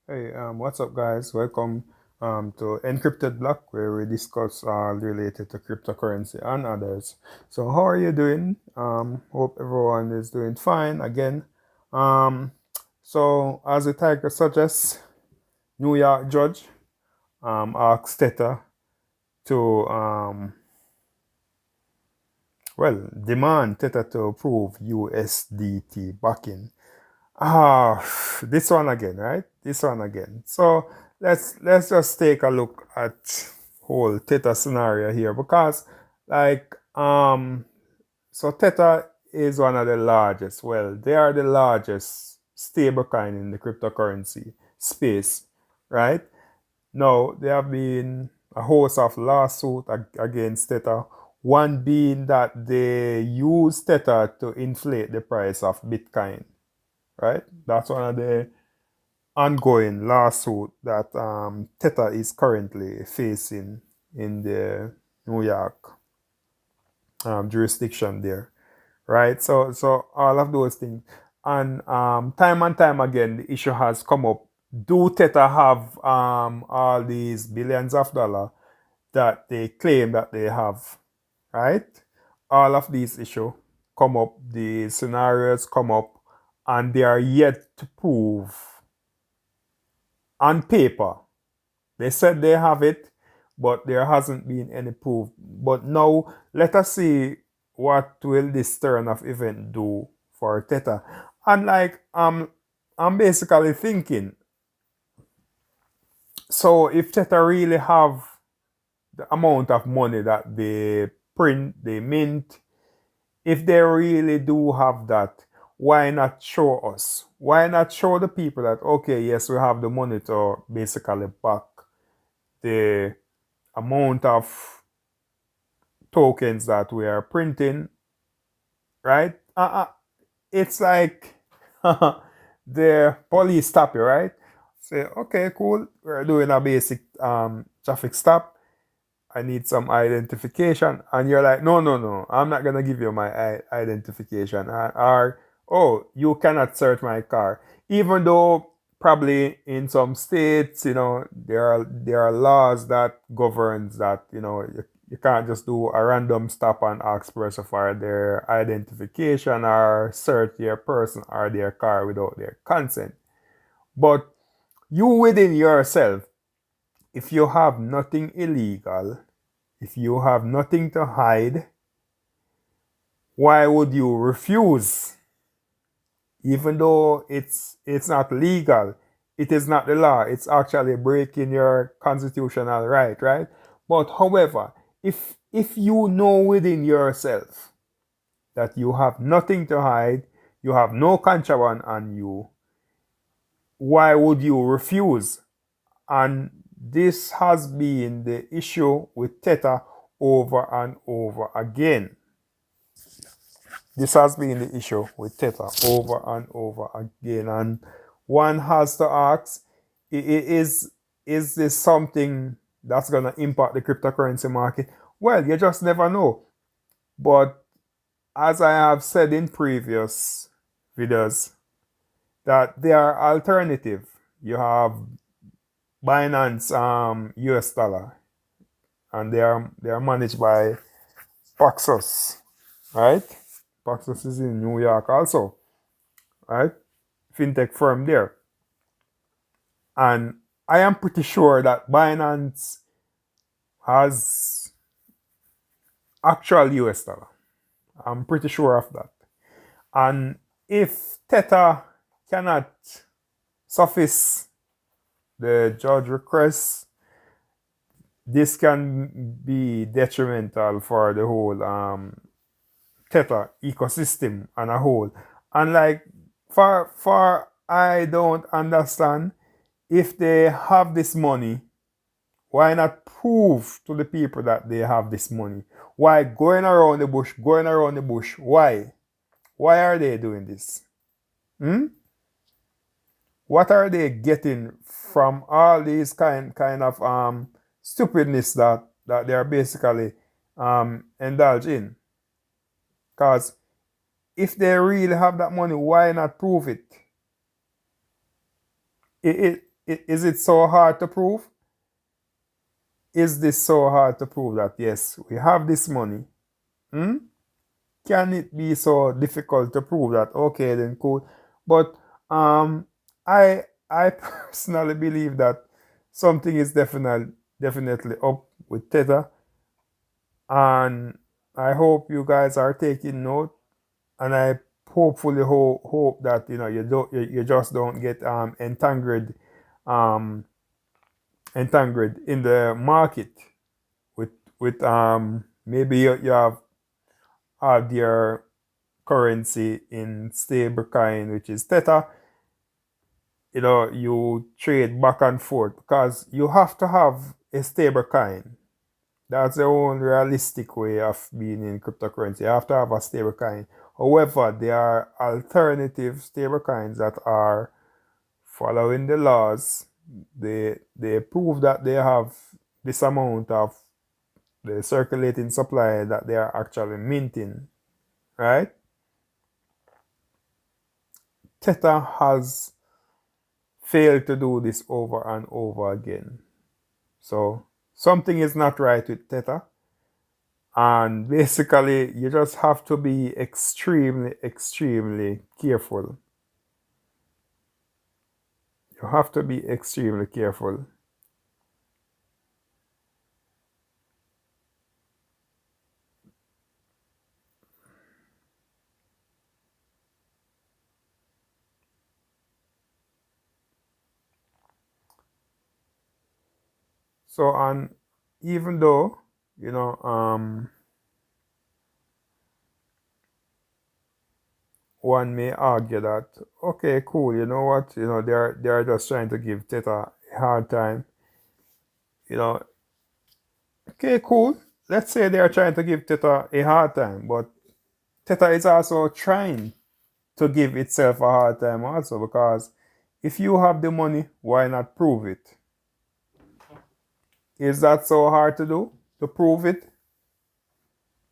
Hey, what's up, guys? Welcome to Encrypted Block, where we discuss all related to cryptocurrency and others. So, how are you doing? Hope everyone is doing fine again. Um, as the title suggests, New York judge asked Tether to, demand Tether to prove USDT backing. Ah, this one again, right? This one again. So let's just take a look at whole Theta scenario here because so Theta is one of the largest. Well, they are the largest stablecoin in the cryptocurrency space, right? Now there have been a host of lawsuits against Theta. One being that they use Theta to inflate the price of Bitcoin, right? That's one of the ongoing lawsuit that Tether is currently facing in the New York jurisdiction there, right? So all of those things, and time and time again, the issue has come up. Do Tether have all these billions of dollars that they claim that they have, right? All of these issues come up, the scenarios come up, and they are yet to prove on paper. They said they have it, but there hasn't been any proof. But now let us see what will this turn of event do for Tether. And I'm basically thinking, so if Tether really have the amount of money that they print, they mint, if they really do have that, why not show us? Why not show the people that, okay, yes, we have the money to basically back the amount of tokens that we are printing, right? It's like the police stop you, right? Say, okay, cool, we're doing a basic traffic stop. I need some identification. And you're like, no, no, no, I'm not going to give you my identification. Or, oh, you cannot search my car. Even though probably in some states, there are laws that governs that, you can't just do a random stop and ask person for their identification or search their person or their car without their consent. But you within yourself, if you have nothing illegal, if you have nothing to hide, why would you refuse? Even though it's not legal, it is not the law. It's actually breaking your constitutional right? But however, if you know within yourself that you have nothing to hide, you have no contraband on you, why would you refuse? And this has been the issue with Tether over and over again. This has been the issue with Tether over and over again. And one has to ask, is this something that's going to impact the cryptocurrency market? Well, you just never know. But as I have said in previous videos, that there are alternative. You have Binance US dollar, and they are managed by Paxos, right? Paxos is in New York also, right? Fintech firm there. And I am pretty sure that Binance has actual US dollar. I'm pretty sure of that. And if Tether cannot suffice the judge request, this can be detrimental for the whole Tether ecosystem and a whole. And for I don't understand, if they have this money, why not prove to the people that they have this money? Why going around the bush, going around the bush? Why? Why are they doing this? What are they getting from all these kind of stupidness that they are basically indulged in? Because if they really have that money, why not prove it? Is it so hard to prove? Is this so hard to prove that yes, we have this money? Hmm? Can it be so difficult to prove that? Okay, then cool. But um, I personally believe that something is definitely up with tether, and I hope you guys are taking note, and I hopefully hope that you just don't get um entangled in the market with maybe you have your currency in stable coin, which is tether. You trade back and forth because you have to have a stable coin. That's the only realistic way of being in cryptocurrency. You have to have a stable coin. However, there are alternative stable coins that are following the laws. They prove that they have this amount of the circulating supply that they are actually minting, right? Tether has failed to do this over and over again. So something is not right with tether. And basically, you just have to be extremely, extremely careful. You have to be extremely careful. So, and even though, you know, one may argue that, okay, cool, you know what, they're just trying to give Tether a hard time. Okay, cool. Let's say they are trying to give Tether a hard time, but Tether is also trying to give itself a hard time also, because if you have the money, why not prove it? Is that so hard to do? To prove it?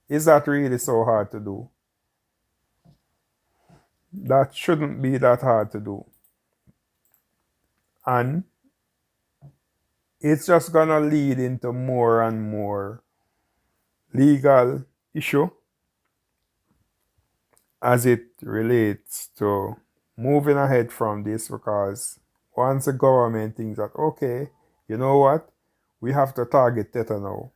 Is that really so hard to do? That shouldn't be that hard to do. And it's just gonna lead into more and more legal issue as it relates to moving ahead from this, because once the government thinks that, okay, you know what, we have to target Tether now,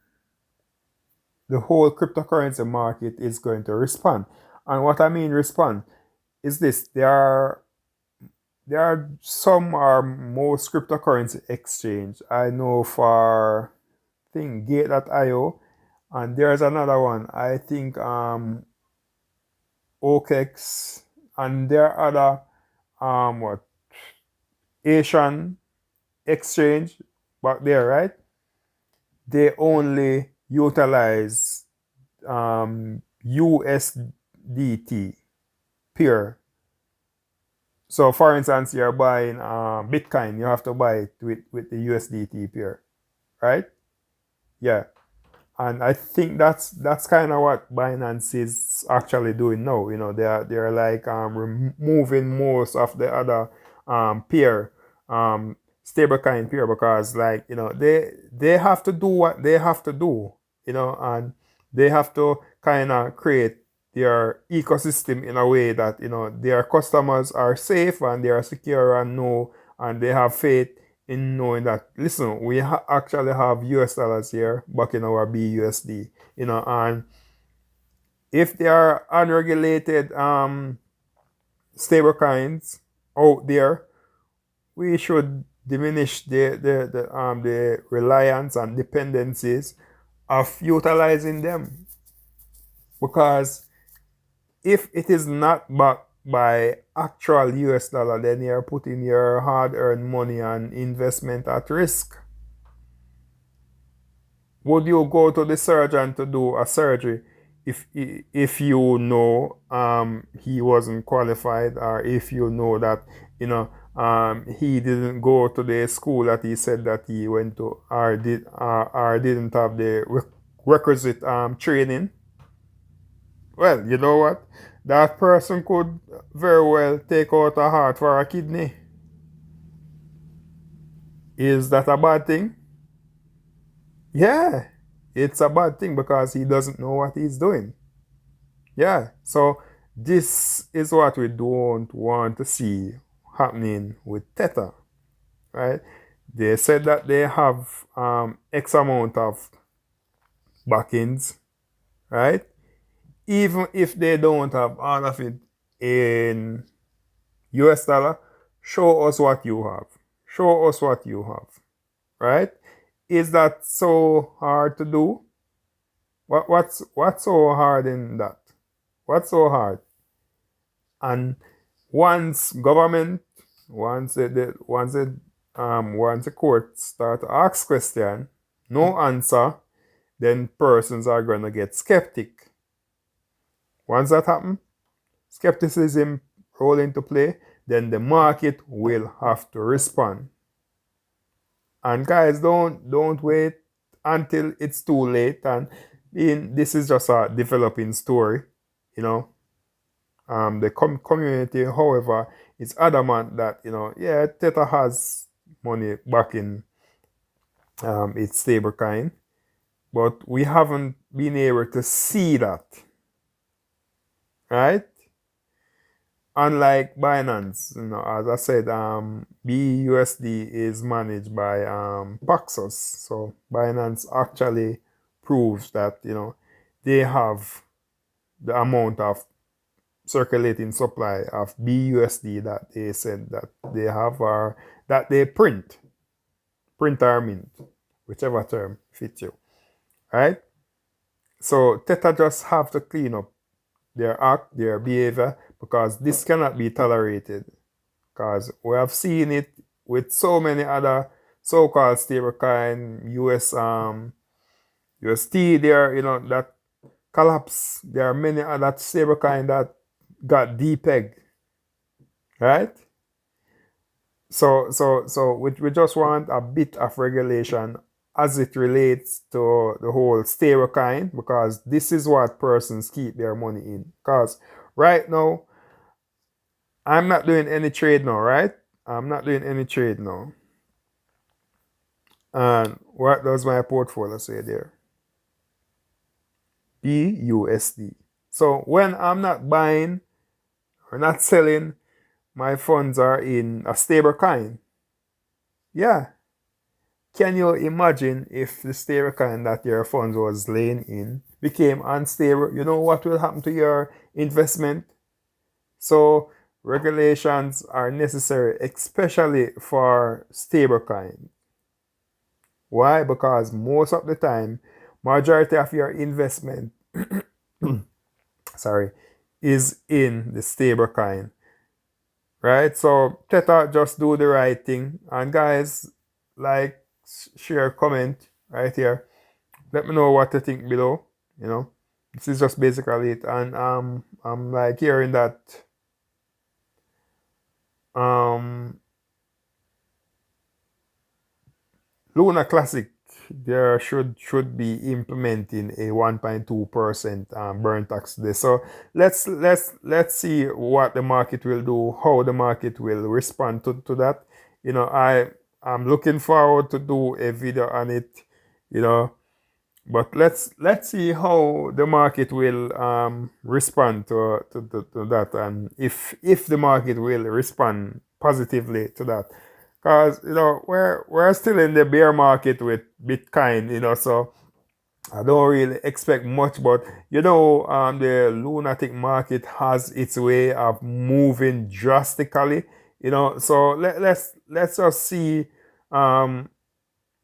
the whole cryptocurrency market is going to respond. And what I mean respond is this: there are some or most cryptocurrency exchange. I know for thing Gate.io, and there's another one. I think OKEX, and there are other what Asian exchange back there, right? They only utilize USDT pair. So for instance, you're buying Bitcoin, you have to buy it with the USDT pair, right? Yeah. And I think that's kind of what Binance is actually doing now. They're like removing most of the other pair stablecoin pair, because like they have to do what they have to do, and they have to kind of create their ecosystem in a way that their customers are safe and they are secure and know, and they have faith in knowing that, listen, we actually have US dollars here backing our BUSD, and if there are unregulated stable coins out there, we should diminish the reliance and dependencies of utilizing them, because if it is not backed by actual US dollar, then you're putting your hard-earned money and investment at risk. Would you go to the surgeon to do a surgery if you know he wasn't qualified, or if you know that he didn't go to the school that he said that he went to, or didn't have the requisite training? Well, you know what? That person could very well take out a heart for a kidney. Is that a bad thing? Yeah, it's a bad thing because he doesn't know what he's doing. Yeah, so this is what we don't want to see happening with tether, right? They said that they have X amount of backings, right? Even if they don't have all of it in US dollar, show us what you have. Show us what you have, right? Is that so hard to do? What's so hard in that? What's so hard? And once government, once the court start to ask question, no answer, then persons are gonna get skeptic. Once that happen, skepticism roll into play, then the market will have to respond. And guys, don't wait until it's too late. And this is just a developing story, you know. The community, however, is adamant that yeah, Tether has money back in its stable kind, but we haven't been able to see that, right? Unlike Binance, as I said, BUSD is managed by Paxos. So Binance actually proves that they have the amount of circulating supply of BUSD that they said that they have, or that they print or mint, whichever term fits you, right? So Tether just have to clean up their act, their behavior, because this cannot be tolerated. Because we have seen it with so many other so-called stablecoin, UST there, that collapse. There are many other stablecoin that got depegged, right? So we just want a bit of regulation as it relates to the whole stablecoin, because this is what persons keep their money in. Because right now, I'm not doing any trade now, right? I'm not doing any trade now. And what does my portfolio say there? BUSD. So when I'm not buying or not selling, my funds are in a stable coin. Yeah. Can you imagine if the stable coin that your funds was laying in became unstable? You know what will happen to your investment? So regulations are necessary, especially for stablecoin. Why? Because most of the time, majority of your investment, sorry, is in the stablecoin, right? So Tether, just do the right thing. And guys, like, share, comment right here. Let me know what you think below. This is just basically it. And I'm like hearing that um Luna Classic, there should be implementing a 1.2% burn tax today. So let's see what the market will do, how the market will respond to that. I'm looking forward to do a video on it, but let's see how the market will respond to that, and if the market will respond positively to that. Because we're still in the bear market with Bitcoin, so I don't really expect much. But the lunatic market has its way of moving drastically, so let's just see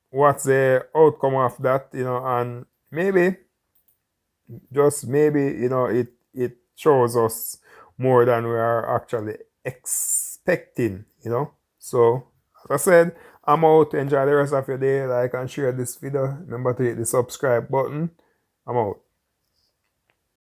what's the outcome of that, and maybe, just maybe, it shows us more than we are actually expecting. So as I said, I'm out. Enjoy the rest of your day. Like and share this video. Remember to hit the subscribe button. I'm out.